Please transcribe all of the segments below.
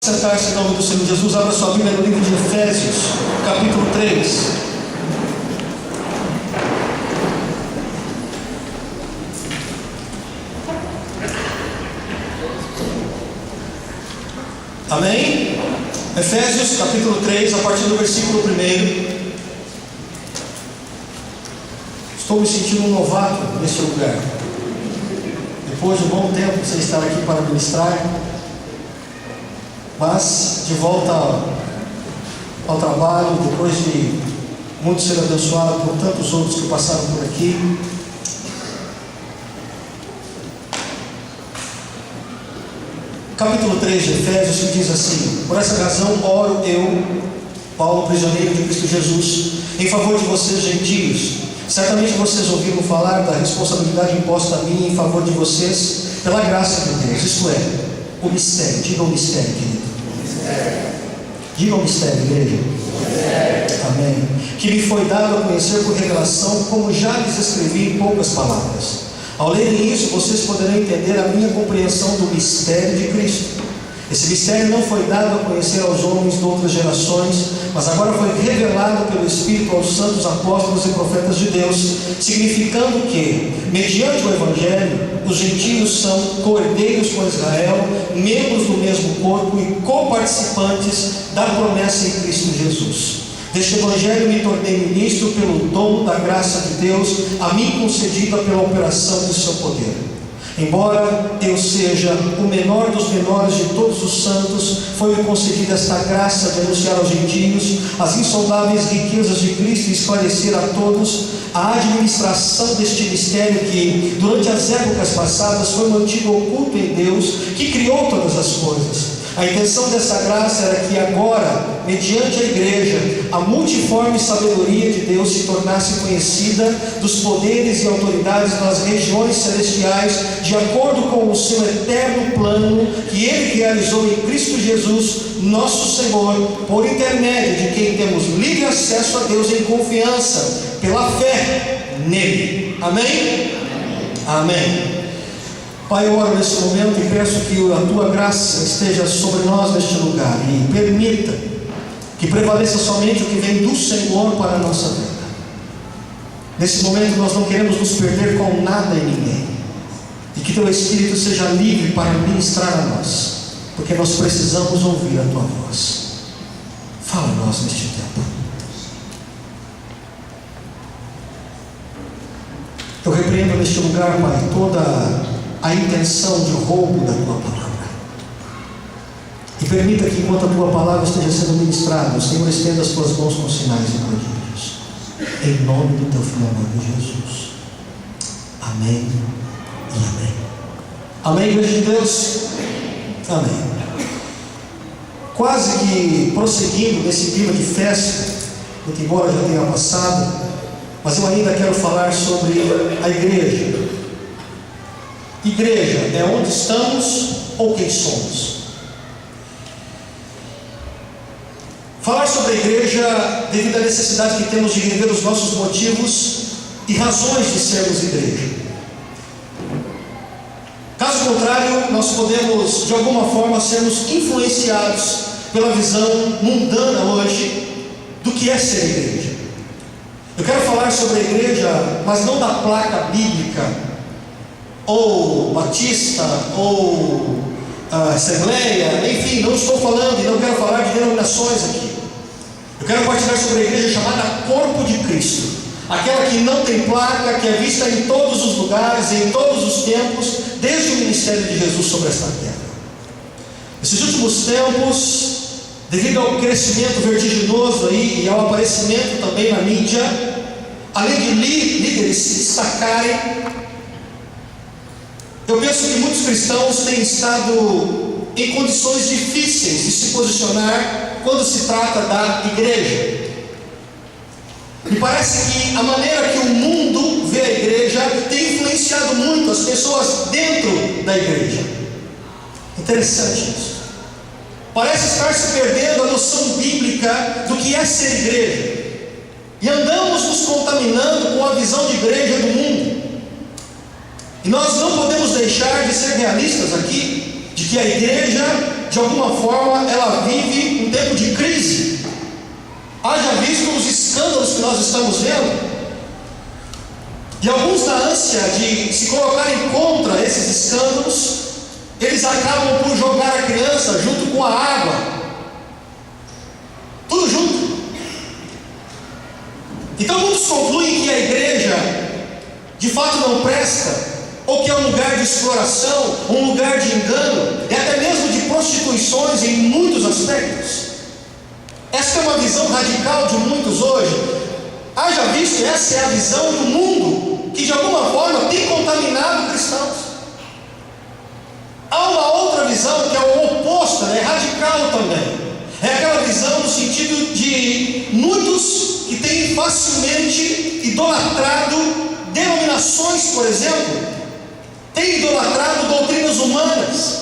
Sentar-se em nome do Senhor Jesus. Abra sua Bíblia no livro de Efésios, capítulo 3. Amém? Efésios, capítulo 3, a partir do versículo 1. Estou me sentindo um novato nesse lugar. Depois de um bom tempo sem estar aqui para ministrar, mas de volta ao trabalho, depois de muito ser abençoado por tantos outros que passaram por aqui. Capítulo 3 de Efésios, que diz assim: por essa razão oro eu, Paulo, prisioneiro de Cristo Jesus, em favor de vocês, gentios. Certamente vocês ouviram falar da responsabilidade imposta a mim em favor de vocês, pela graça de Deus, isto é, o mistério. Diga o mistério, querido. Diga o mistério, igreja. Amém. Que me foi dado a conhecer por revelação, como já lhes escrevi em poucas palavras. Ao lerem isso, vocês poderão entender a minha compreensão do mistério de Cristo. Esse mistério não foi dado a conhecer aos homens de outras gerações, mas agora foi revelado pelo Espírito aos santos apóstolos e profetas de Deus, significando que, mediante o Evangelho, os gentios são co-herdeiros com Israel, membros do mesmo corpo e coparticipantes da promessa em Cristo Jesus. Deste Evangelho me tornei ministro pelo dom da graça de Deus, a mim concedida pela operação do seu poder. Embora eu seja o menor dos menores de todos os santos, foi-me concedida esta graça de anunciar aos gentios as insondáveis riquezas de Cristo e esclarecer a todos a administração deste mistério que, durante as épocas passadas, foi mantido oculto em Deus, que criou todas as coisas. A intenção dessa graça era que agora, mediante a igreja, a multiforme sabedoria de Deus se tornasse conhecida dos poderes e autoridades nas regiões celestiais, de acordo com o seu eterno plano que Ele realizou em Cristo Jesus, nosso Senhor, por intermédio de quem temos livre acesso a Deus em confiança, pela fé nele. Amém? Amém. Pai, eu oro nesse momento e peço que a Tua graça esteja sobre nós neste lugar e permita que prevaleça somente o que vem do Senhor para a nossa vida. Nesse momento nós não queremos nos perder com nada e ninguém, e que Teu Espírito seja livre para ministrar a nós, porque nós precisamos ouvir a Tua voz. Fala a nós neste tempo. Eu repreendo neste lugar, Pai, toda a intenção de roubo da Tua palavra, e permita que enquanto a Tua palavra esteja sendo ministrada, o Senhor estenda as Tuas mãos com sinais e prodígios, em nome do Teu Filho amado Jesus. Amém e amém. Amém, igreja de Deus. Amém. Quase que prosseguindo nesse clima de festa, muito embora já tenha passado, mas eu ainda quero falar sobre a igreja. Igreja é onde estamos ou quem somos? Falar sobre a igreja devido à necessidade que temos de rever os nossos motivos e razões de sermos igreja. Caso contrário, nós podemos de alguma forma sermos influenciados pela visão mundana hoje do que é ser igreja. Eu quero falar sobre a igreja, mas não da placa bíblica, ou batista, ou assembleia, enfim, não estou falando e não quero falar de denominações aqui. Eu quero partilhar sobre a igreja chamada Corpo de Cristo, aquela que não tem placa, que é vista em todos os lugares, em todos os tempos, desde o ministério de Jesus sobre esta terra. Nesses últimos tempos, devido ao crescimento vertiginoso aí, e ao aparecimento também na mídia, além de líderes se destacarem, eu penso que muitos cristãos têm estado em condições difíceis de se posicionar quando se trata da igreja. Me parece que a maneira que o mundo vê a igreja tem influenciado muito as pessoas dentro da igreja. Interessante isso. Parece estar se perdendo a noção bíblica do que é ser igreja, e andamos nos contaminando com a visão de igreja do mundo. E nós não podemos deixar de ser realistas aqui, de que a igreja de alguma forma, ela vive um tempo de crise. Haja visto os escândalos que nós estamos vendo. E alguns, na ânsia de se colocarem contra esses escândalos, eles acabam por jogar a criança junto com a água. Tudo junto. Então muitos concluem que a igreja de fato não presta, ou que é um lugar de exploração, um lugar de engano, e até mesmo de prostituições em muitos aspectos. Essa é uma visão radical de muitos hoje. Haja visto, essa é a visão do mundo, que de alguma forma tem contaminado cristãos. Há uma outra visão que é o oposto, é radical também. É aquela visão no sentido de muitos que têm facilmente idolatrado denominações, por exemplo, têm idolatrado doutrinas humanas,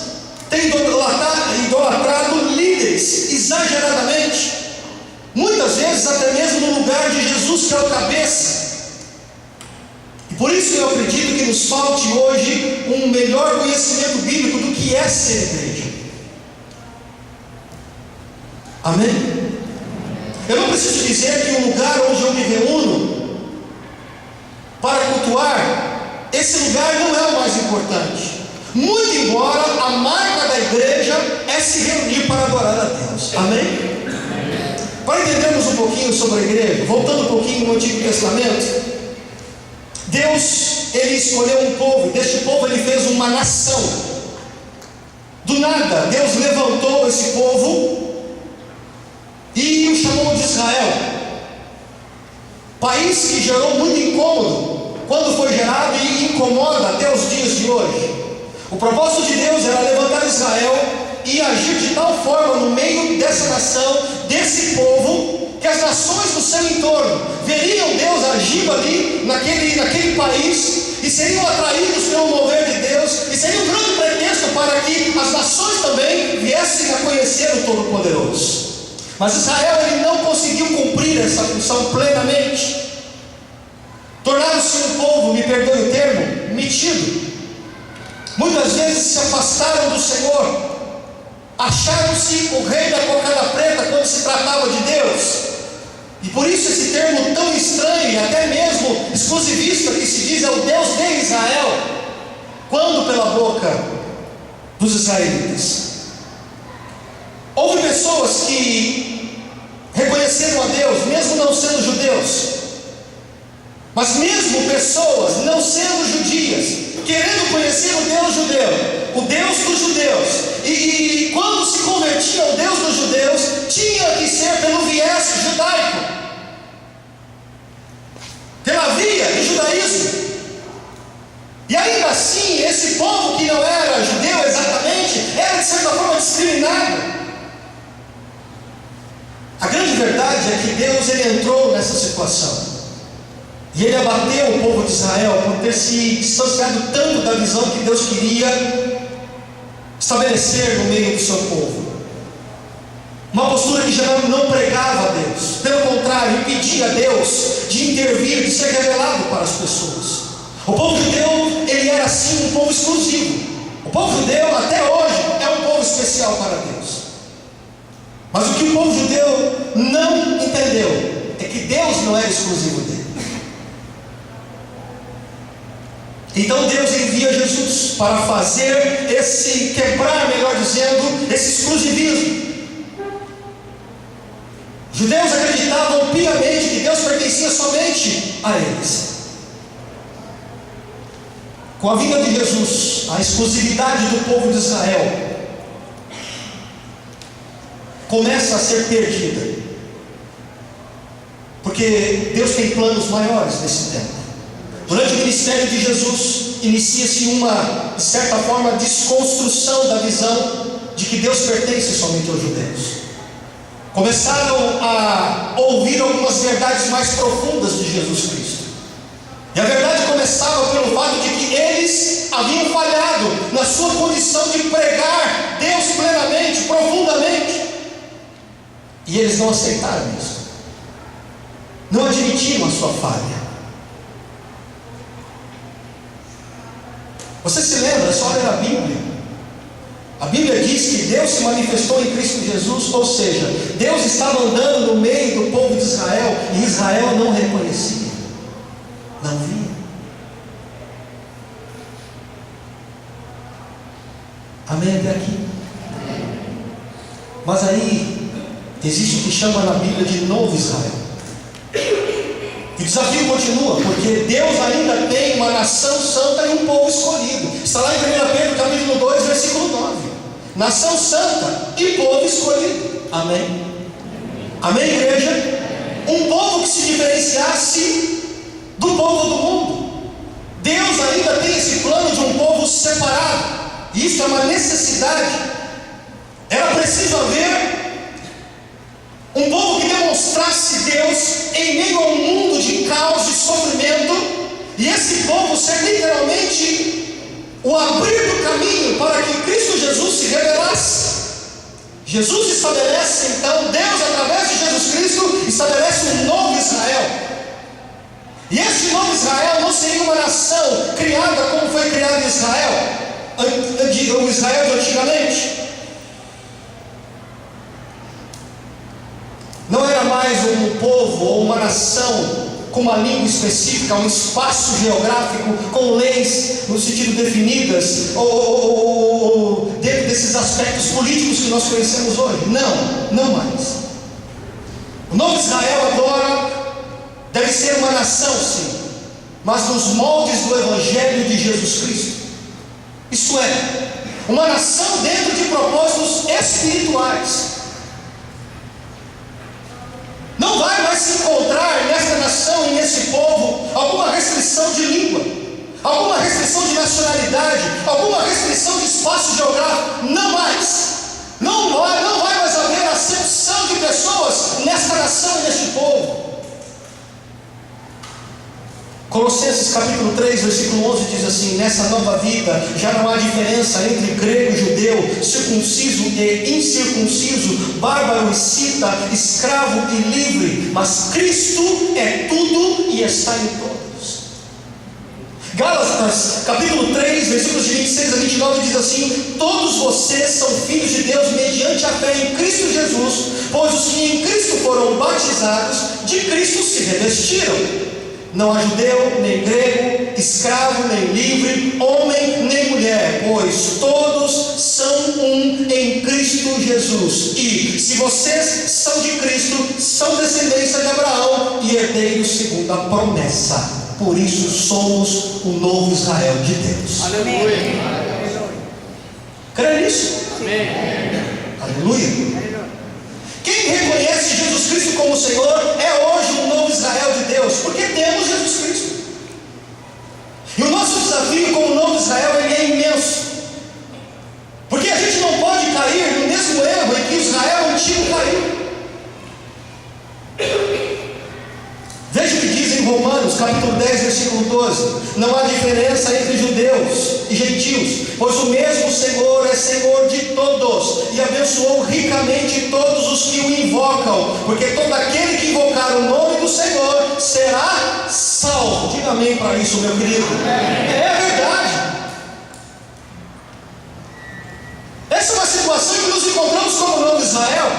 têm idolatrado líderes exageradamente, muitas vezes até mesmo no lugar de Jesus, que é o cabeça. E por isso eu acredito que nos falte hoje um melhor conhecimento bíblico do que é ser igreja. Amém? Eu não preciso dizer que o lugar onde eu me reúno para cultuar, esse lugar não é o mais importante. Muito embora a marca da igreja é se reunir para adorar a Deus. Amém? Para entendermos um pouquinho sobre a igreja, voltando um pouquinho no Antigo Testamento, Deus, Ele escolheu um povo, e deste povo Ele fez uma nação. Do nada, Deus levantou esse povo e o chamou de Israel. País que gerou muito incômodo quando foi gerado e incomoda até os dias de hoje. O propósito de Deus era levantar Israel e agir de tal forma no meio dessa nação, desse povo, que as nações do seu entorno veriam Deus agindo ali naquele país e seriam atraídos pelo mover de Deus, e seria um grande pretexto para que as nações também viessem a conhecer o Todo-Poderoso. Mas Israel, ele não conseguiu cumprir essa função plenamente. Tornaram-se um povo, me perdoe o termo, metido. Muitas vezes se afastaram do Senhor, acharam-se o rei da cocada preta quando se tratava de Deus. E por isso esse termo tão estranho e até mesmo exclusivista que se diz é o Deus de Israel, quando pela boca dos israelitas. Houve pessoas que reconheceram a Deus, mesmo não sendo judeus, mas mesmo pessoas não sendo judias, querendo conhecer o Deus judeu, o Deus dos judeus, e quando se convertia ao Deus dos judeus, tinha que ser pelo viés judaico, pela via do judaísmo. E ainda assim, esse povo que não era judeu exatamente, era de certa forma discriminado. A grande verdade é que Deus, ele entrou nessa situação, e ele abateu o povo de Israel por ter se distanciado tanto da visão que Deus queria estabelecer no meio do seu povo. Uma postura que já não pregava a Deus, pelo contrário, impedia a Deus de intervir, de ser revelado para as pessoas. O povo judeu, ele era assim um povo exclusivo. O povo judeu até hoje é um povo especial para Deus. Mas o que o povo judeu não entendeu é que Deus não era exclusivo dele. Então Deus envia Jesus para fazer quebrar, melhor dizendo, esse exclusivismo. Os judeus acreditavam piamente que Deus pertencia somente a eles. Com a vinda de Jesus, a exclusividade do povo de Israel começa a ser perdida, porque Deus tem planos maiores nesse tempo. Durante o ministério de Jesus, inicia-se uma, de certa forma, desconstrução da visão de que Deus pertence somente aos judeus. Começaram a ouvir algumas verdades mais profundas de Jesus Cristo. E a verdade começava pelo fato de que eles haviam falhado na sua condição de pregar Deus plenamente, profundamente. E eles não aceitaram isso. Não admitiram a sua falha. Você se lembra, é só ler a Bíblia. A Bíblia diz que Deus se manifestou em Cristo Jesus, ou seja, Deus estava andando no meio do povo de Israel e Israel não reconhecia, não via. Amém até aqui? Mas aí existe o que chama na Bíblia de novo Israel. E o desafio continua, porque Deus ainda tem uma nação santa e um povo escolhido. Está lá em 1 Pedro capítulo 2, versículo 9. Nação santa e povo escolhido. Amém? Amém, igreja? Um povo que se diferenciasse do povo do mundo. Deus ainda tem esse plano de um povo separado. E isso é uma necessidade. Era preciso haver um povo que demonstrasse Deus em meio a um mundo de caos e sofrimento, e esse povo ser literalmente o abrir do caminho para que Cristo Jesus se revelasse. Jesus estabelece então, Deus através de Jesus Cristo estabelece um novo Israel. E este novo Israel não seria uma nação criada como foi criado Israel, o Israel de antigamente. Não era mais um povo ou uma nação com uma língua específica, um espaço geográfico, com leis no sentido definidas, ou dentro desses aspectos políticos que nós conhecemos hoje. Não mais. O novo Israel agora deve ser uma nação, sim, mas nos moldes do Evangelho de Jesus Cristo. Isto é, uma nação dentro de propósitos espirituais. Não vai mais se encontrar nesta nação e nesse povo alguma restrição de língua, alguma restrição de nacionalidade, alguma restrição de espaço geográfico. Não mais. Não vai mais haver acepção de pessoas nesta nação e neste povo. Colossenses capítulo 3, versículo 11 diz assim: nessa nova vida já não há diferença entre grego e judeu, circunciso e incircunciso, bárbaro e cita, escravo e livre, mas Cristo é tudo e está em todos. Gálatas capítulo 3, versículos de 26 a 29 diz assim: todos vocês são filhos de Deus mediante a fé em Cristo Jesus, pois os que em Cristo foram batizados, de Cristo se revestiram. Não há judeu, nem grego, escravo, nem livre, homem, nem mulher, pois todos são um em Cristo Jesus. E se vocês são de Cristo, são descendência de Abraão e herdeiros segundo a promessa. Por isso somos o novo Israel de Deus. Aleluia. Crê nisso? Amém. Aleluia. Quem reconhece Jesus Cristo como Senhor é hoje um novo Israel de Deus, porque temos Jesus Cristo. E o nosso desafio como novo Israel ele é imenso, porque a gente não pode cair no mesmo erro em que Israel antigo caiu. Veja o que diz em Romanos capítulo 10, versículo 12: não há diferença entre judeus e gentios, pois o mesmo Senhor é Senhor de todos, e abençoou ricamente todos os que o invocam, porque todo aquele que invocar o nome do Senhor será salvo. Diga amém para isso, meu querido. É verdade. Essa é uma situação que nos encontramos como novo Israel.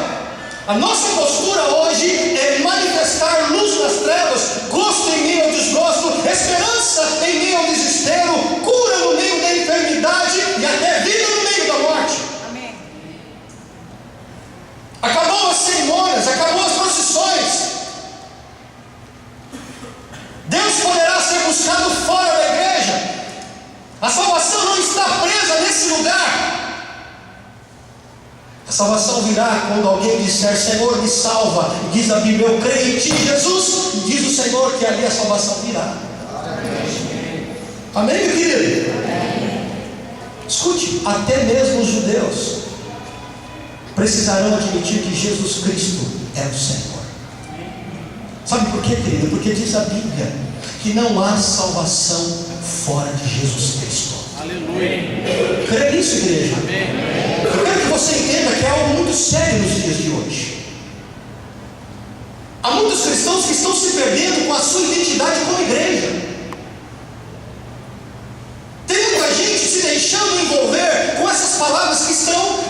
A nossa postura hoje é manifestar luz nas trevas, gosto em meio ao desgosto, esperança em meio ao desespero, cura no meio da enfermidade e até vida no meio da morte. Amém. Acabou as cerimônias, acabou as procissões. Deus poderá ser buscado fora da igreja. A salvação não está presa nesse lugar. A salvação virá quando alguém disser: Senhor, me salva. E diz a Bíblia: eu creio em ti, Jesus. E diz o Senhor que ali a salvação virá. Amém, meu querido? Escute, até mesmo os judeus precisarão admitir que Jesus Cristo é o Senhor. Sabe por quê, querido? Porque diz a Bíblia que não há salvação fora de Jesus Cristo. Aleluia. Crê nisso, igreja? Amém. Eu quero que você entenda que é algo muito sério nos dias de hoje. Há muitos cristãos que estão se perdendo com a sua identidade como igreja. Tem muita gente se deixando deixando envolver com essas palavras que estão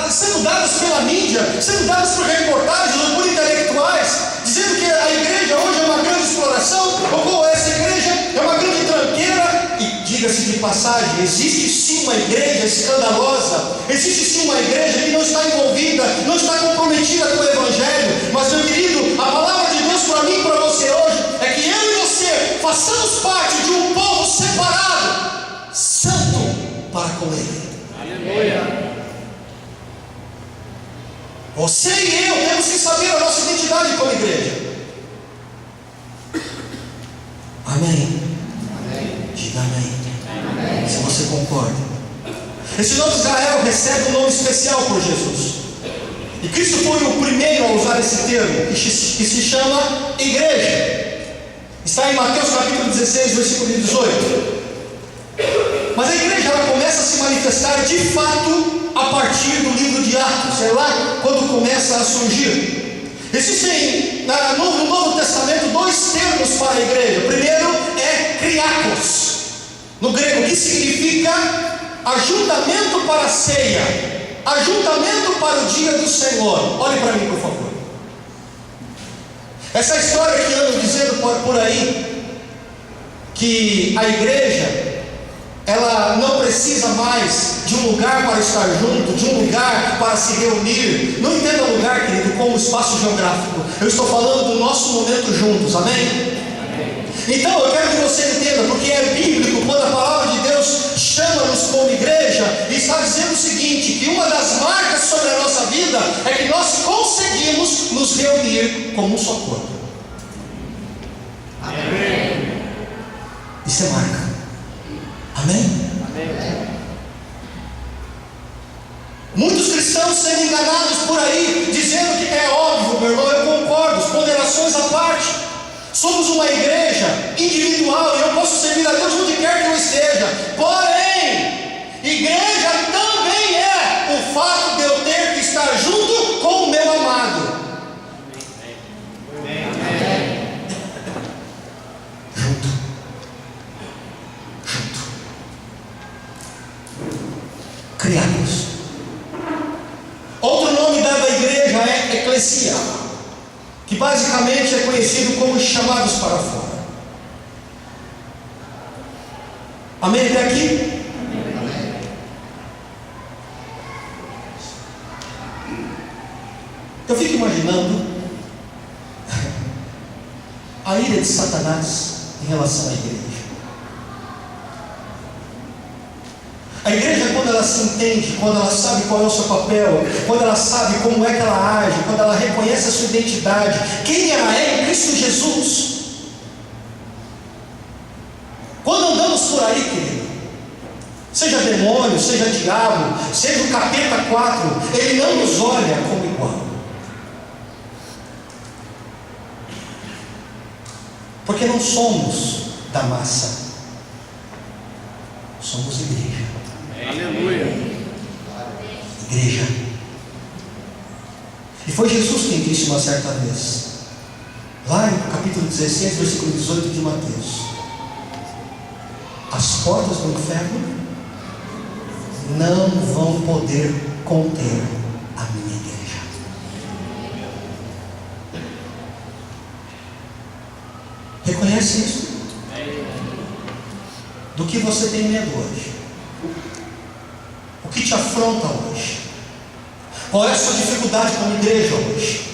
sendo dadas pela mídia, sendo dadas por reportagens ou por intelectuais, dizendo que a igreja hoje é uma grande exploração, ou essa igreja é uma grande tranqueira. E diga-se de passagem, existe sim uma igreja escandalosa, existe sim uma igreja que não está envolvida, não está comprometida com o Evangelho. Mas, meu querido, a palavra de Deus para mim e para você hoje é que eu e você façamos parte de um povo separado, santo para com Ele. Aleluia. Você e eu temos que saber a nossa identidade como igreja. Amém? Amém. Diga amém. Amém. Se você concorda. Esse novo Israel recebe um nome especial por Jesus. E Cristo foi o primeiro a usar esse termo, que se chama igreja. Está em Mateus capítulo 16, versículo 18. Mas a igreja ela começa a se manifestar de fato a partir do livro de Atos. É lá quando começa a surgir. Existem no Novo Testamento dois termos para a igreja. O primeiro é kriakos, no grego, que significa ajuntamento para a ceia, ajuntamento para o dia do Senhor. Olhe para mim, por favor. Essa história que andam dizendo por aí, que a igreja ela não precisa mais de um lugar para estar junto, de um lugar para se reunir. Não entenda lugar, querido, como espaço geográfico. Eu estou falando do nosso momento juntos, amém? Então eu quero que você entenda, porque é bíblico quando a palavra de Deus chama-nos como igreja e está dizendo o seguinte, que uma das marcas sobre a nossa vida é que nós conseguimos nos reunir como um só corpo. Amém. Isso é marca. Amém? Amém. Muitos cristãos sendo enganados por aí, dizendo que é óbvio, meu irmão, eu concordo, ponderações à parte. Somos uma igreja individual e eu posso servir a Deus onde quer que eu esteja. Porém, igreja também é o fato de eu ter que estar junto com o meu amado. Junto. Criados. Outro nome dado à igreja é eclesia, que basicamente é conhecido como chamados para fora. Amém até aqui? Amém. Eu fico imaginando a ira de Satanás em relação à igreja. A igreja, quando ela se entende, quando ela sabe qual é o seu papel, quando ela sabe como é que ela age, quando ela reconhece a sua identidade, quem ela é em Cristo Jesus. Quando andamos por aí, querido, seja demônio, seja diabo, seja o capeta 4, ele não nos olha como igual. Porque não somos da massa, somos igreja. Aleluia. Igreja. E foi Jesus quem disse uma certa vez, lá no capítulo 16, versículo 18 de Mateus: as portas do inferno não vão poder conter a minha igreja. Reconhece isso? Do que você tem medo hoje? O que te afronta hoje? Qual é a sua dificuldade como igreja hoje?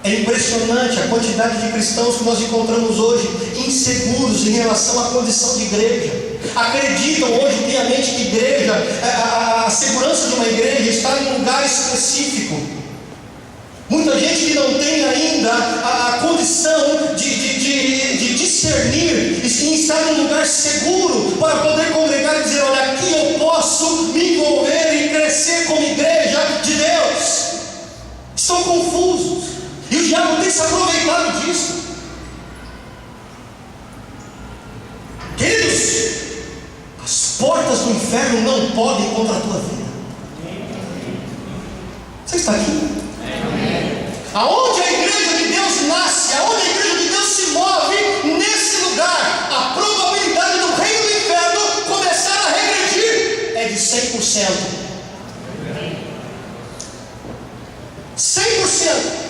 É impressionante a quantidade de cristãos que nós encontramos hoje inseguros em relação à condição de igreja. Acreditam hoje piamente que igreja, a segurança de uma igreja está em um lugar específico. Muita gente que não tem ainda a condição de discernir e estar em um lugar seguro para poder congregar e dizer: olha, aqui eu posso me envolver e crescer como igreja de Deus. Estão confusos e o diabo tem se aproveitado disso. Queridos, as portas do inferno não podem contra a tua vida. Você está aqui? Aonde a igreja de Deus nasce, aonde a igreja de Deus se move, nesse lugar, a probabilidade do reino do inferno começar 100%. 100%.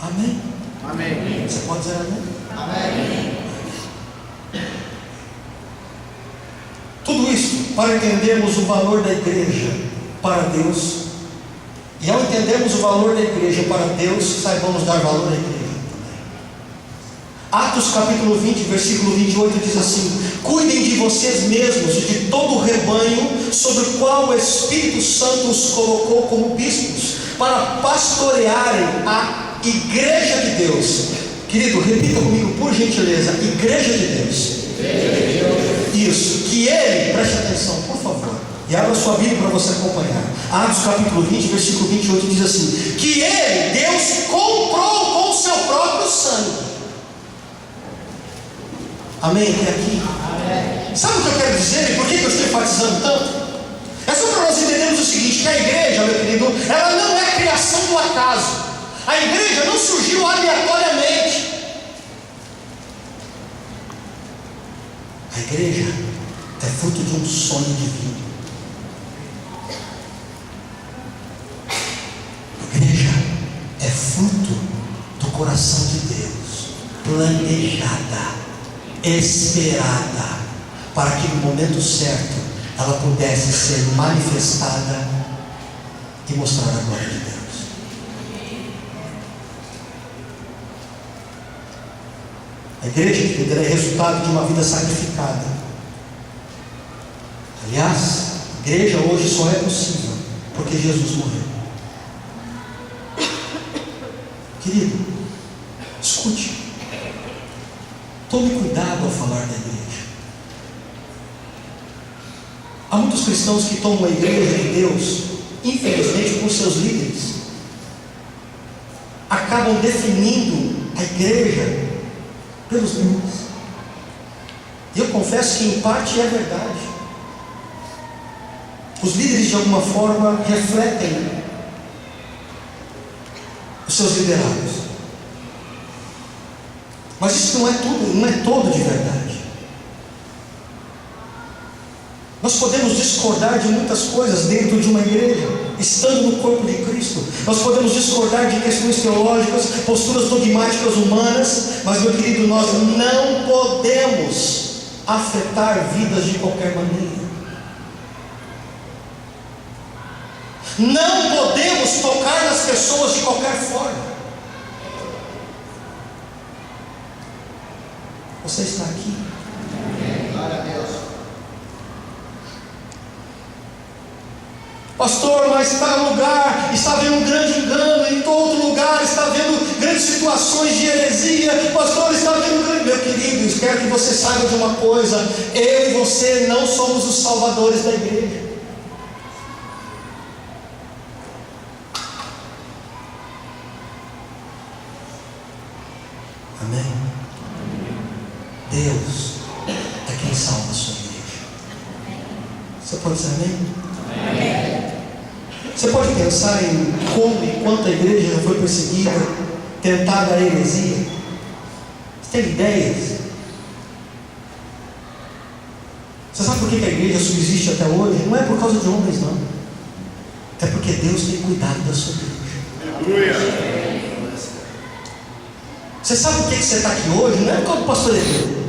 Amém? Amém. Você pode dizer amém? Amém. Tudo isso para entendermos o valor da igreja para Deus. E ao entendermos o valor da igreja para Deus, saibamos dar valor à igreja também. Atos capítulo 20, versículo 28 diz assim: cuidem de vocês mesmos e de todo o rebanho sobre o qual o Espírito Santo os colocou como bispos, para pastorearem a igreja de Deus. Querido, repita comigo por gentileza: igreja de Deus. Isso, que Ele, preste atenção por favor, e abra sua Bíblia para você acompanhar. Atos capítulo 20, versículo 28 diz assim: que Ele, Deus, comprou com o seu próprio sangue. Amém? Até aqui? Amém. Sabe o que eu quero dizer e por que eu estou enfatizando tanto? É só para nós entendermos o seguinte: que a igreja, meu querido, ela não é criação do acaso. A igreja não surgiu aleatoriamente. A igreja é fruto de um sonho divino. A igreja é fruto do coração de Deus, planejada, esperada, para que no momento certo ela pudesse ser manifestada e mostrar a glória de Deus. A igreja, querida, é resultado de uma vida sacrificada. Aliás, a igreja hoje só é possível porque Jesus morreu. Querido, escute. Tome cuidado ao falar da igreja. Há muitos cristãos que tomam a igreja de Deus, infelizmente, por seus líderes, acabam definindo a igreja pelos líderes. E eu confesso que em parte é verdade. Os líderes de alguma forma refletem os seus liderados. Mas isso não é tudo, não é todo de verdade. Nós podemos discordar de muitas coisas dentro de uma igreja, estando no corpo de Cristo. Nós podemos discordar de questões teológicas, posturas dogmáticas humanas, mas, meu querido, nós não podemos afetar vidas de qualquer maneira. Não podemos tocar nas pessoas de qualquer forma. Você está aqui? Glória a Deus. Pastor, mas tal lugar está havendo um grande engano, em todo lugar está havendo grandes situações de heresia. Pastor, está havendo um grande... Meu querido, espero que você saiba de uma coisa: eu e você não somos os salvadores da igreja. Amém? Deus é quem salva a sua igreja. Você pode dizer amém? Amém. Você pode pensar em como e quanto a igreja já foi perseguida, tentada a heresia. Você tem ideias? Você sabe por que a igreja subsiste até hoje? Não é por causa de homens, não. É porque Deus tem cuidado da sua igreja. Aleluia. Você sabe por que você está aqui hoje? Não é por causa do pastor Edu,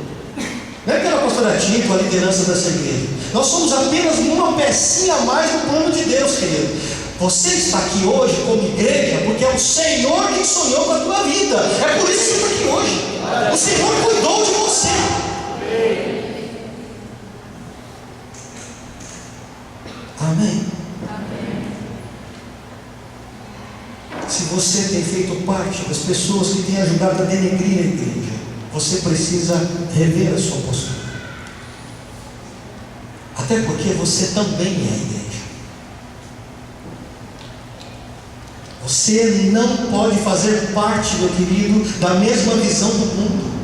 não é pela pastora Tito, a liderança dessa igreja. Nós somos apenas uma pecinha a mais no plano de Deus, querido. Você está aqui hoje como igreja porque é o Senhor que sonhou com a tua vida. É por isso que você está aqui hoje. O Senhor cuidou de você. Amém? Se você tem feito parte das pessoas que têm ajudado a denegrir a igreja, você precisa rever a sua postura. Até porque você também é a igreja. Você não pode fazer parte, meu querido, da mesma visão do mundo.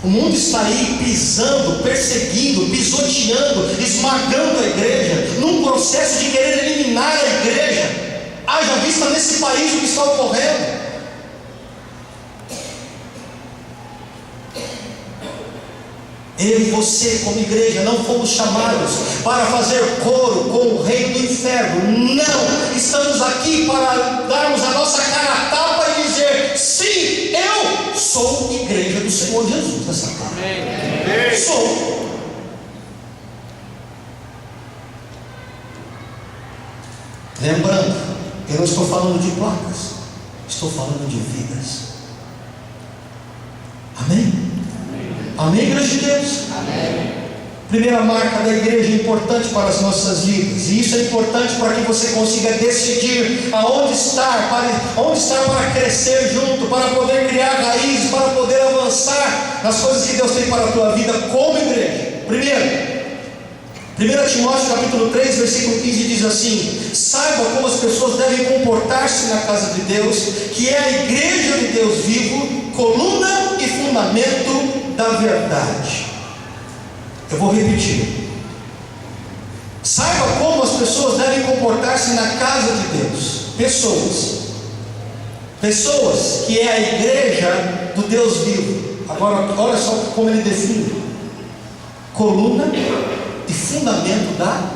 O mundo está aí pisando, perseguindo, pisoteando, esmagando a igreja, num processo de querer eliminar a igreja. Haja vista nesse país o que está ocorrendo. Eu e você, como igreja, não fomos chamados para fazer coro com o rei do inferno. Não! Estamos aqui para darmos a nossa cara a tapa e dizer: sim, eu sou igreja do Senhor Jesus nessa terra. Sou. Lembrando, eu não estou falando de placas, estou falando de vidas. Amém? Amém, igreja de Deus? Amém. Primeira marca da igreja importante para as nossas vidas, e isso é importante para que você consiga decidir aonde estar, para crescer junto, para poder criar raízes, para poder avançar nas coisas que Deus tem para a tua vida como igreja. Primeiro, 1 Timóteo capítulo 3, versículo 15 diz assim: saiba como as pessoas devem comportar-se na casa de Deus, que é a igreja de Deus vivo, coluna e fundamento da verdade. Eu vou repetir. Saiba como as pessoas devem comportar-se na casa de Deus. Pessoas que é a igreja do Deus vivo. Agora, olha só como ele define: coluna e fundamento da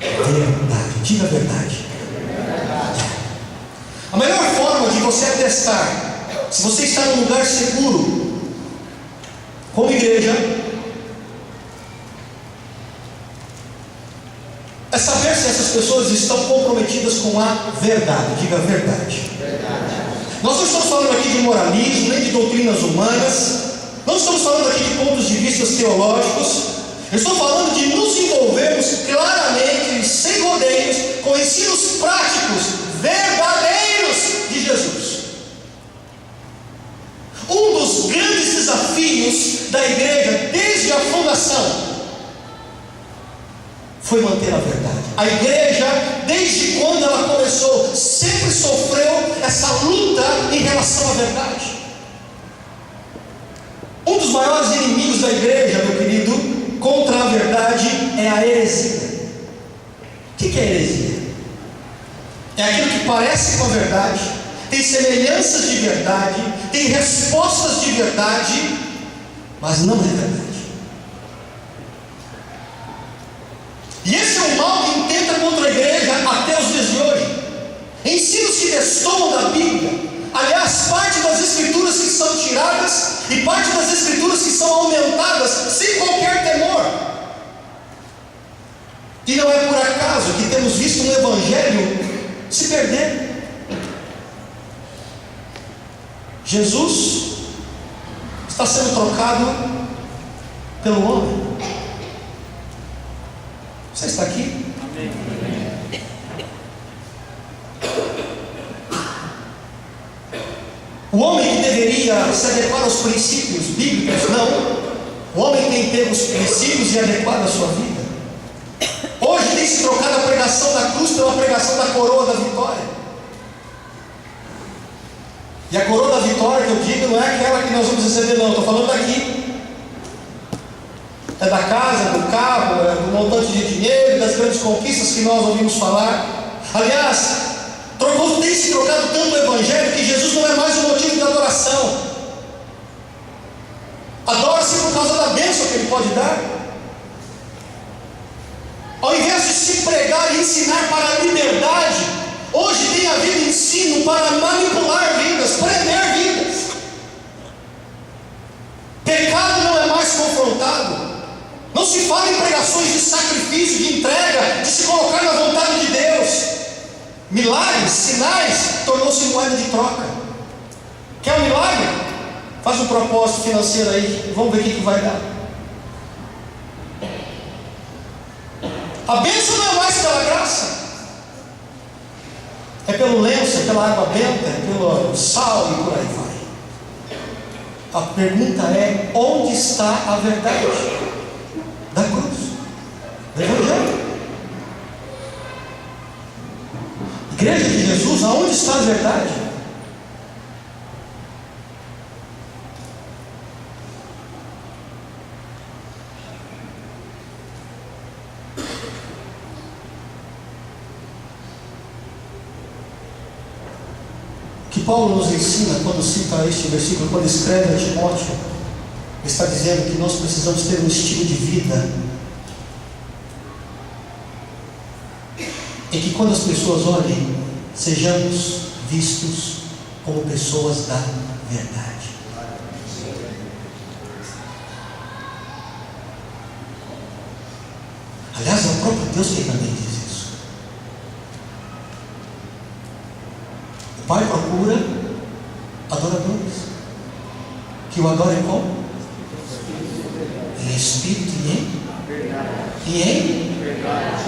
verdade. Diga a verdade. A melhor forma de você atestar se você está num lugar seguro como igreja é saber se essas pessoas estão comprometidas com a verdade. Diga a verdade. Nós não estamos falando aqui de moralismo, nem de doutrinas humanas, não estamos falando aqui de pontos de vista teológicos. Eu estou falando de nos envolvermos claramente, sem rodeios, com ensinos práticos, verdadeiros de Jesus. Um dos grandes desafios da igreja desde a fundação foi manter a verdade. A igreja, desde quando ela começou, sempre sofreu essa luta em relação à verdade. Um dos maiores inimigos da igreja, meu querido, contra a verdade é a heresia. O que é heresia? É aquilo que parece com a verdade, tem semelhanças de verdade, tem respostas de verdade, mas não é verdade. E esse é o mal que intenta contra a igreja até os dias de hoje. Ensinos que destoam da Bíblia. Aliás, parte das escrituras que são tiradas e parte das escrituras que são aumentadas sem qualquer temor. E não é por acaso que temos visto um evangelho se perder. Jesus está sendo trocado pelo homem. Você está aqui? Amém. O homem que deveria se adequar aos princípios bíblicos, não. O homem tem pego os princípios e adequado a sua vida. Hoje tem se trocado a pregação da cruz pela pregação da coroa da vitória. E a coroa da vitória que eu digo não é aquela que nós vamos receber, não. Estou falando daqui. É da casa, do carro, é do montante de dinheiro, das grandes conquistas que nós ouvimos falar. Aliás, tem se trocado tanto o evangelho que Jesus não é mais um motivo de adoração. Adora-se por causa da bênção que ele pode dar. Ao invés de se pregar e ensinar para a liberdade, hoje tem havido ensino para manipular vidas, prender vidas. Pecado não é mais confrontado. Não se fala em pregações de sacrifício, de entrega, de se colocar na vontade de Deus. Milagres, sinais, tornou-se moeda de troca. Quer um milagre? Faz um propósito financeiro aí, vamos ver o que vai dar. A bênção não é mais pela graça, é pelo lenço, é pela água benta, é pelo sal e por aí vai. A pergunta é: onde está a verdade da cruz, do evangelho? Igreja de Jesus, aonde está a verdade? O que Paulo nos ensina quando cita este versículo, quando escreve a Timóteo, está dizendo que nós precisamos ter um estilo de vida em que, quando as pessoas olhem, sejamos vistos como pessoas da verdade. Aliás, é o próprio Deus que também diz isso. O Pai procura adoradores que o adorem como? Em espírito e em verdade.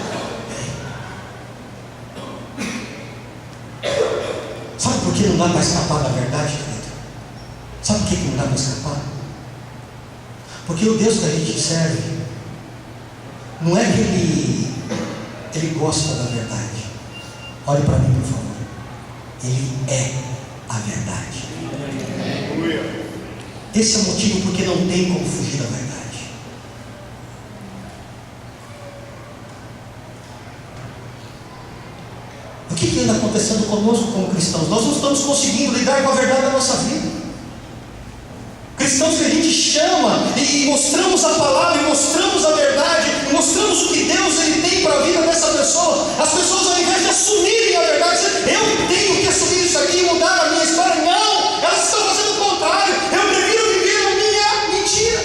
Sabe por que não dá para escapar da verdade, querido? Sabe por que não dá para escapar? Porque o Deus que a gente serve não é que ele gosta da verdade. Olhe para mim, por favor. Ele é a verdade. Esse é o motivo porque não tem como fugir da verdade. O que anda acontecendo conosco como cristãos? Nós não estamos conseguindo lidar com a verdade da nossa vida. Cristãos que a gente chama e mostramos a palavra, e mostramos a verdade, e mostramos o que Deus tem para a vida dessa pessoa. As pessoas, ao invés de assumirem a verdade, dizem, eu tenho que assumir isso aqui e mudar a minha história. Não, elas estão fazendo o contrário. Eu prefiro viver a minha mentira.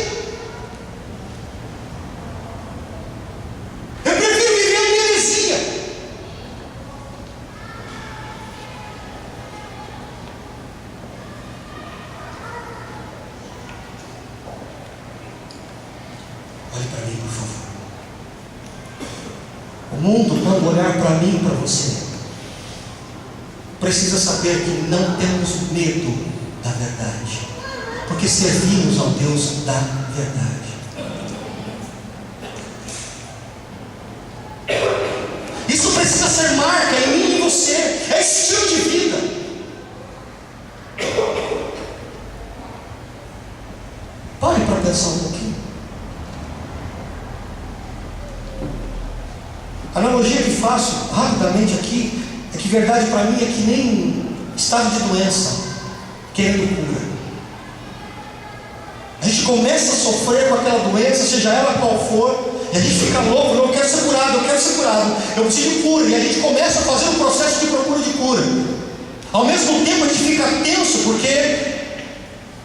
Eu prefiro viver a minha heresia. Olhe para mim, por favor. O mundo, quando olhar para mim e para você, precisa saber que não temos medo da verdade, porque servimos ao Deus da verdade. Isso precisa ser marca em mim e em você. É estilo de vida. Pare para pensar um pouquinho. A analogia que faço rapidamente aqui é que verdade para mim é que nem estado de doença querendo cura. A gente começa a sofrer com aquela doença, seja ela qual for, e a gente fica louco, não, eu quero ser curado, eu preciso de cura, e a gente começa a fazer um processo de procura de cura. Ao mesmo tempo a gente fica tenso, porque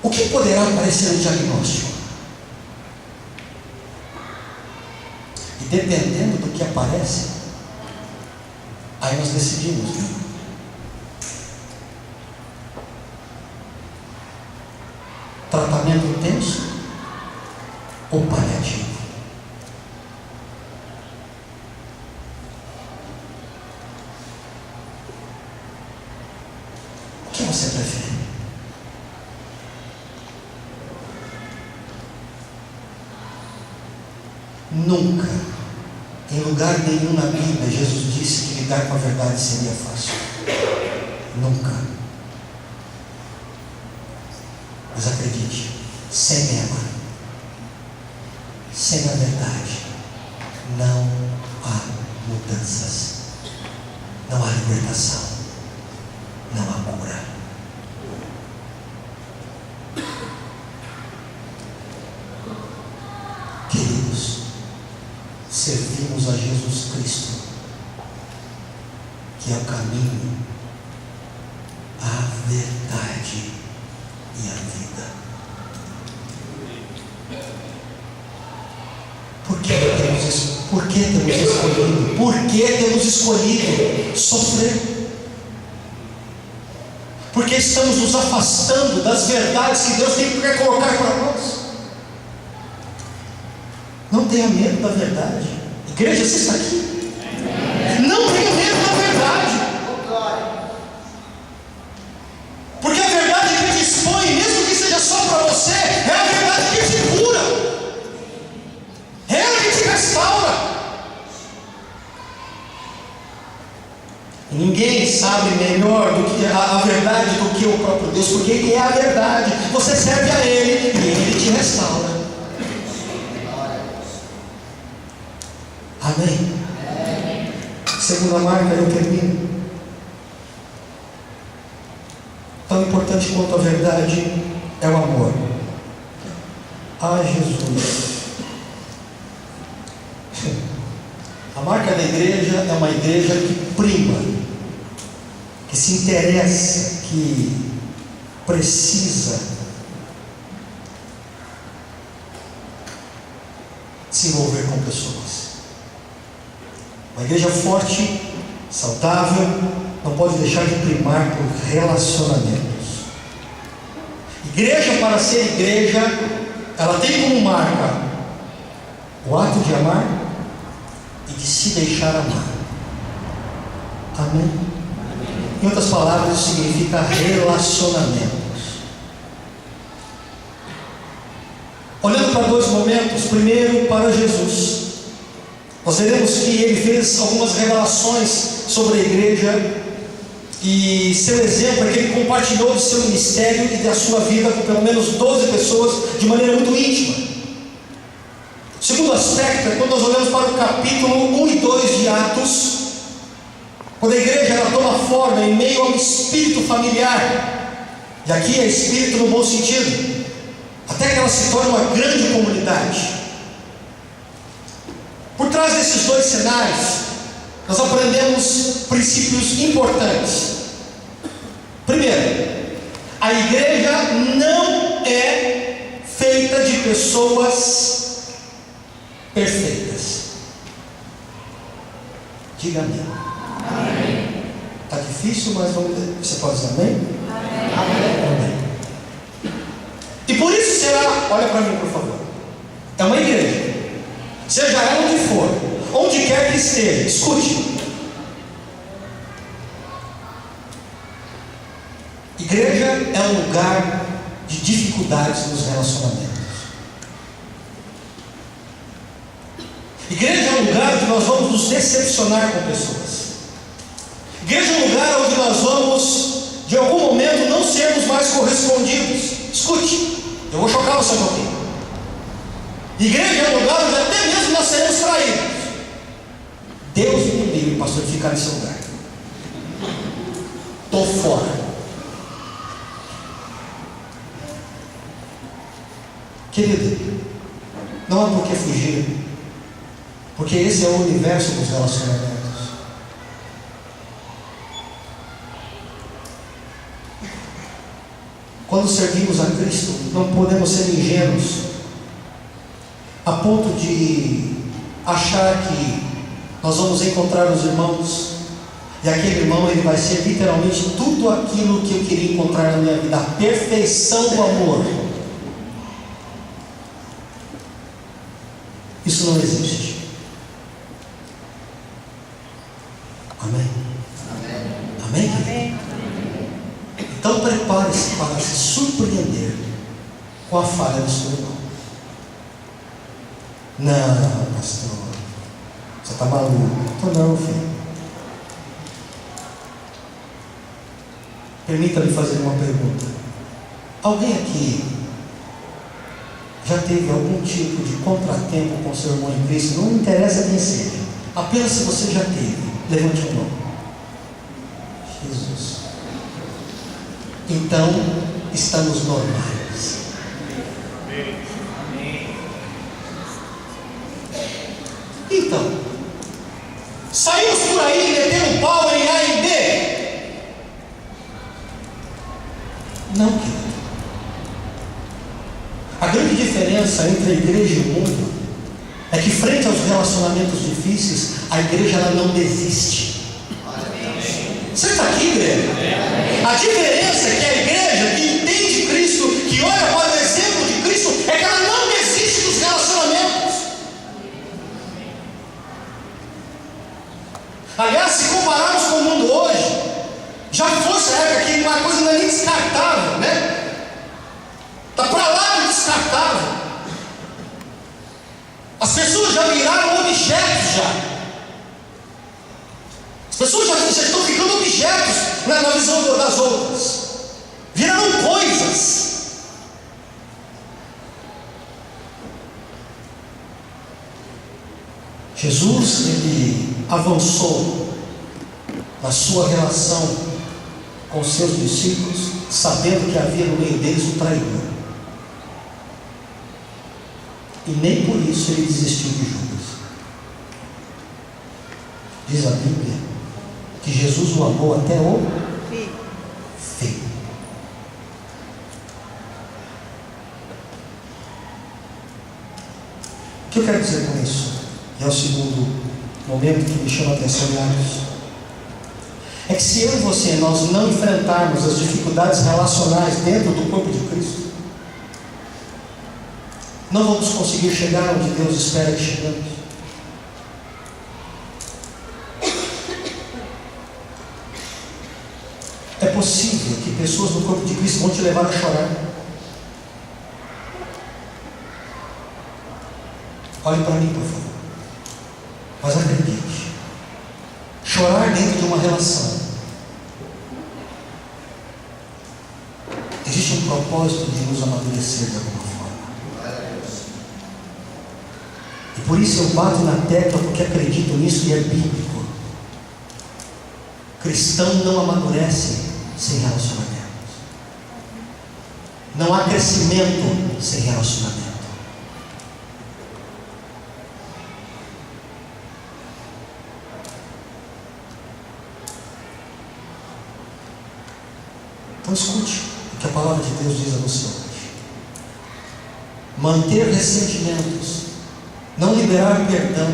o que poderá aparecer no diagnóstico? E dependendo do que aparece, aí nós decidimos, né? Tratamento intenso ou paliativo? O que você prefere? Nunca, em lugar nenhum na Bíblia, Jesus disse que lidar com a verdade seria fácil. Nunca. Mas acredite, sem ela, sem a verdade, não há mudanças, não há libertação, não há cura. Queridos, servimos a Jesus Cristo, que é o caminho, a verdade e a vida. Por que temos escolhido sofrer? Porque estamos nos afastando das verdades que Deus quer colocar para nós. Não tenha medo da verdade. Igreja, você está aqui? Não tenha medo da verdade. Porque a verdade que te expõe, mesmo que seja só para você, é a verdade que te cura. É ela que te restaura. E ninguém sabe melhor do que a verdade do que o próprio Deus, porque Ele é a verdade. Você serve a Ele e Ele te restaura. Amém? Segunda marca, eu termino. Tão importante quanto a verdade é o amor. Ah, Jesus. A marca da igreja é uma igreja que prima, que se interessa, que precisa se envolver com pessoas. Uma igreja forte, saudável, não pode deixar de primar por relacionamentos. Igreja, para ser igreja, ela tem como marca o ato de amar e de se deixar amar. Amém? Em outras palavras, isso significa relacionamentos. Olhando para dois momentos, primeiro para Jesus, nós veremos que ele fez algumas revelações sobre a igreja, e seu exemplo é que ele compartilhou do seu ministério e da sua vida com pelo menos 12 pessoas de maneira muito íntima. O segundo aspecto é quando nós olhamos para o capítulo 1 e 2 de Atos, quando a igreja ela toma forma em meio a um espírito familiar, e aqui é espírito no bom sentido, até que ela se torne uma grande comunidade. Por trás desses dois cenários, nós aprendemos princípios importantes. Primeiro, a igreja não é feita de pessoas perfeitas. Diga amém. Está difícil, mas vamos ver. Você pode dizer amém? Amém. E por isso será, olha para mim por favor, é uma igreja, seja ela onde for, onde quer que esteja, escute. Igreja é um lugar de dificuldades nos relacionamentos. Igreja é um lugar onde nós vamos nos decepcionar com pessoas. Igreja é um lugar onde nós vamos, de algum momento, não sermos mais correspondidos. Escute, eu vou chocar você um pouquinho. Igreja é um lugar onde até mesmo nós seremos traídos. Deus me livre, pastor, de ficar nesse lugar. Estou fora. Querido, não há por que fugir, porque esse é o universo dos relacionamentos. Quando servimos a Cristo, não podemos ser ingênuos a ponto de achar que nós vamos encontrar os irmãos e aquele irmão ele vai ser literalmente tudo aquilo que eu queria encontrar na minha vida, a perfeição do amor. Isso não existe. Amém? Amém? Amém? Então prepare-se para se surpreender com a falha do seu irmão. Não, pastor, você está maluco? Então não, filho. Permita-me fazer uma pergunta. Alguém aqui já teve algum tipo de contratempo com seu irmão em Cristo? Não interessa quem seja, apenas se você já teve, levante a mão. Jesus. Então, estamos normais. Então, saímos por aí metendo pau em A e B? Não, querido. A grande diferença entre a igreja e o mundo é que, frente aos relacionamentos difíceis, a igreja ela não desiste. Você está aqui, igreja? A diferença é que a igreja que entende Cristo, que olha para o exemplo de Cristo, é que ela não desiste dos relacionamentos. Aliás, se compararmos com o mundo hoje, já fosse a época que uma coisa não é nem descartável, né? Está para lá de descartável. As pessoas já viraram objetos já. As pessoas já estão ficando objetos na visão das outras. Viraram coisas. Jesus, ele avançou na sua relação com seus discípulos, sabendo que havia no meio deles um traidor. E nem por isso ele desistiu de Judas. Diz a Bíblia que Jesus o amou até o fim. O que eu quero dizer com isso? E é o segundo momento que me chama a atenção, é que se eu e você nós não enfrentarmos as dificuldades relacionais dentro do corpo de Cristo, não vamos conseguir chegar onde Deus espera que chegamos. É possível que pessoas no corpo de Cristo vão te levar a chorar. Olhe para mim, por favor. Mas acredite, chorar dentro de uma relação, existe um propósito de nos amadurecer de alguma forma. E por isso eu bato na tecla, porque acredito nisso e é bíblico. Cristão não amadurece sem relacionamento. Não há crescimento sem relacionamento. Então escute o que a palavra de Deus diz a você hoje. Manter ressentimentos, não liberar perdão,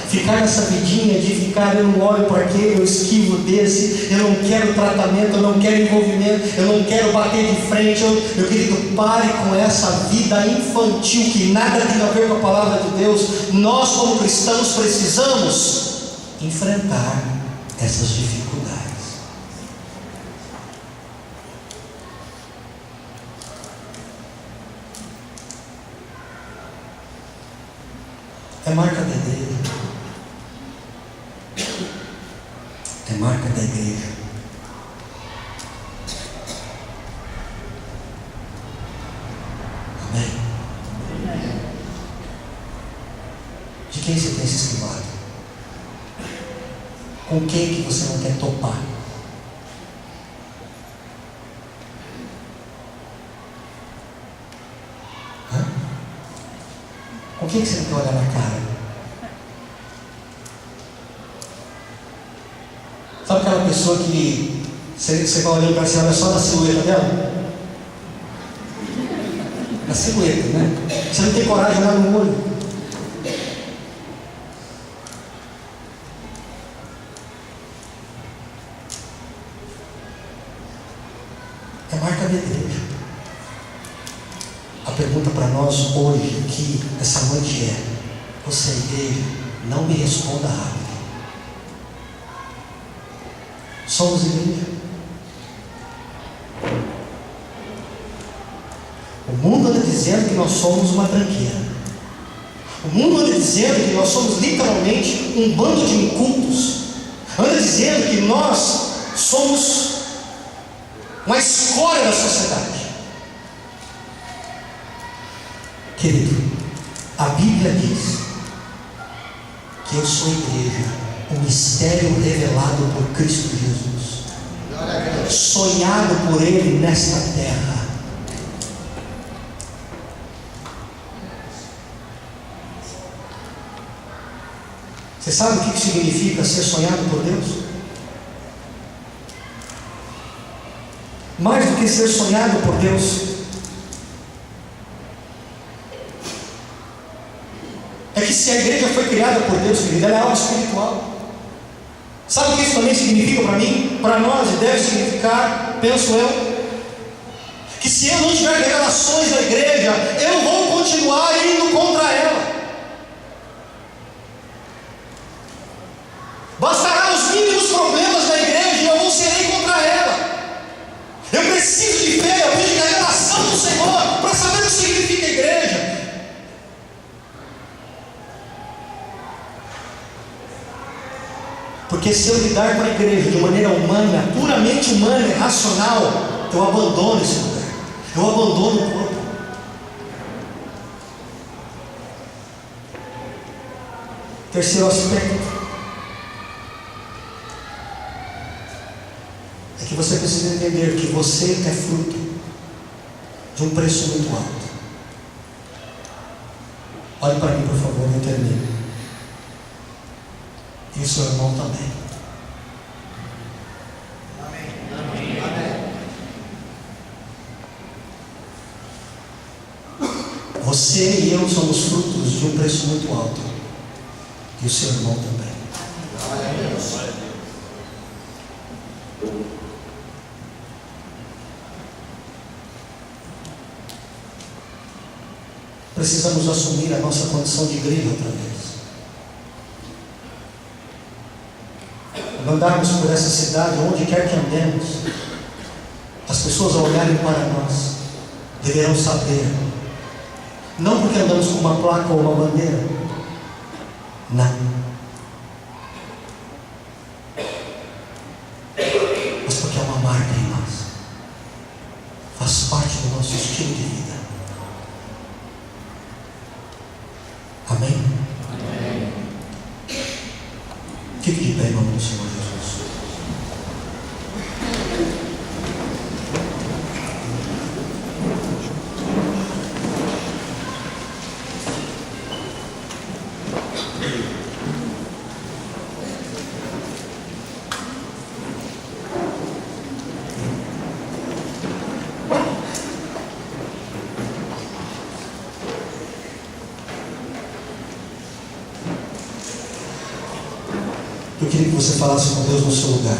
ficar nessa vidinha de ficar, eu não olho para aquele, eu esquivo desse, eu não quero tratamento, eu não quero envolvimento, eu não quero bater de frente. Meu querido, pare com essa vida infantil que nada tem a ver com a palavra de Deus. Nós como cristãos precisamos enfrentar essas dificuldades. É marca da igreja. É marca da igreja. Amém? De quem você tem se esquivado? Com quem que você não quer topar? Com quem que você não quer olhar na cara? Sabe aquela pessoa que você vai olhando para cima, olha só na silhueta dela? Na silhueta, né? Você não tem coragem de olhar no olho. É marca da igreja. A pergunta para nós hoje, aqui, essa noite é: você é igreja? Não me responda rápido. Somos igreja. O mundo anda dizendo que nós somos uma tranqueira. O mundo anda dizendo que nós somos literalmente um bando de incultos. Anda dizendo que nós somos uma escória da sociedade. Querido, a Bíblia diz que eu sou a igreja, o mistério revelado por Cristo Jesus, sonhado por Ele nesta terra. Você sabe o que significa ser sonhado por Deus? Mais do que ser sonhado por Deus, é que se a igreja foi criada por Deus, querida, ela é algo espiritual. Sabe o que isso também significa para mim? Para nós, e deve significar, penso eu, que se eu não tiver revelações da igreja, eu vou continuar indo contra ela. Bastará os mínimos problemas da igreja e eu não serei contra ela. Eu preciso de fé, eu preciso de revelação do Senhor para saber o que significa igreja. Porque se eu lidar com a igreja de maneira humana, puramente humana e racional, eu abandono esse lugar, eu abandono o corpo. Terceiro aspecto é que você precisa entender que você é fruto de um preço muito alto. Olhe para mim, por favor, e termine. E o seu irmão também. Você e eu somos frutos de um preço muito alto. E o seu irmão também. Precisamos assumir a nossa condição de igreja outra vez. Andarmos por essa cidade, onde quer que andemos, as pessoas ao olharem para nós deverão saber, não porque andamos com uma placa ou uma bandeira, não, mas porque é uma marca em nós, faz parte do nosso estilo de vida. Amém? Amém. Fique de pé em nome do Senhor Jesus. Eu queria que você falasse com Deus no seu lugar.